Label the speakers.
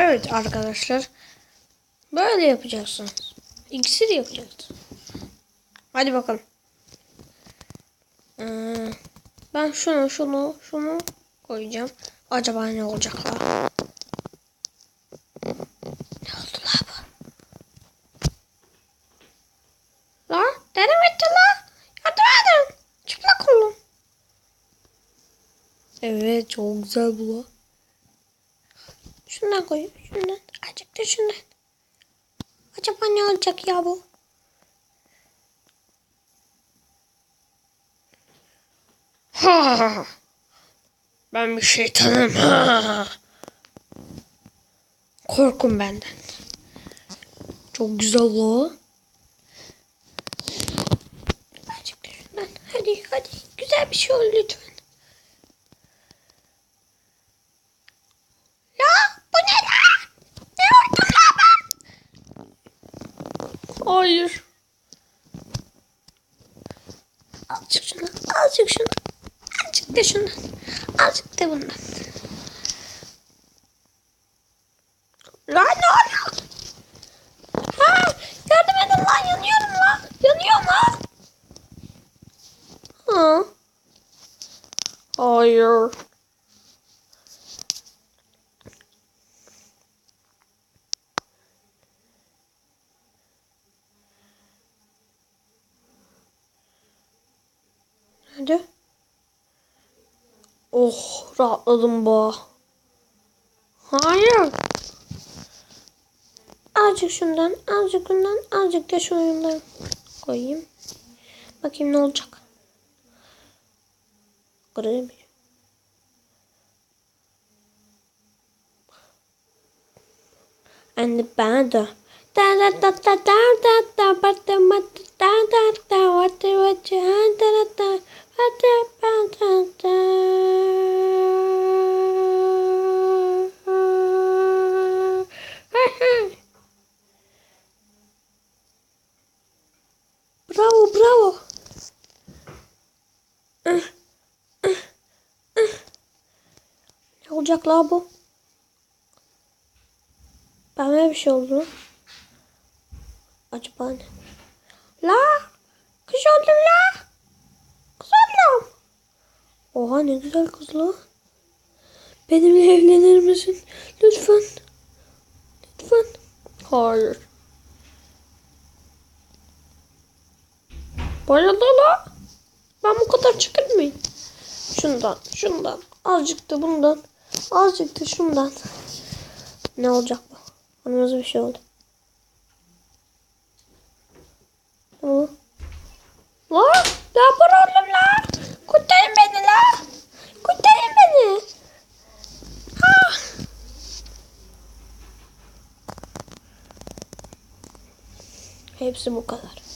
Speaker 1: Evet arkadaşlar. Böyle yapacaksınız. İksir yapacaksın. Hadi bakalım. Ben şunu koyacağım. Acaba ne olacak la? Ne oldu la bu? La? Denem etti la. Yardım edin. Çıplak olun. Evet, çok güzel bu la. Şundan koyayım. Şundan. Azıcık da şundan. Acaba ne olacak ya bu? Ha! Ben bir şeytanım. Ha! Korkun benden. Çok güzel o. Azıcık da şundan. Hadi. Güzel bir şey ol lütfen. Ya bu ne la? Ne oldu la ben? Hayır. Azıcık şundan. Azıcık da şundan. Azıcık da bundan. La ne oluyor? Ha, yardım edin lan, yanıyorum lan. Yanıyorum lan. Ha. Hayır. Hadi. Oh, rahatladım bu. Hayır. Azıcık şundan, azıcık bundan, azıcık da şundan koyayım. Bakayım ne olacak. Kırayım. And the band. Da da da da da da da but the da da da what da da da what da. Bravo. Ne olacak la bu? Bana bir şey oldu. Acaba ne? La! Kız oldum la! Kız oldum. Oha, ne güzel kız la. Benimle evlenir misin? Lütfen. Hayır. Bayıldı la. Ben bu kadar çıkır mıyım? Şundan. Azıcık da bundan. Azıcık da şundan. Ne olacak bu? Anımıza bir şey oldu. La! Ne yapar oğlum la? Kurtarın beni la! Kurtarın beni! Ha! Hepsi bu kadar.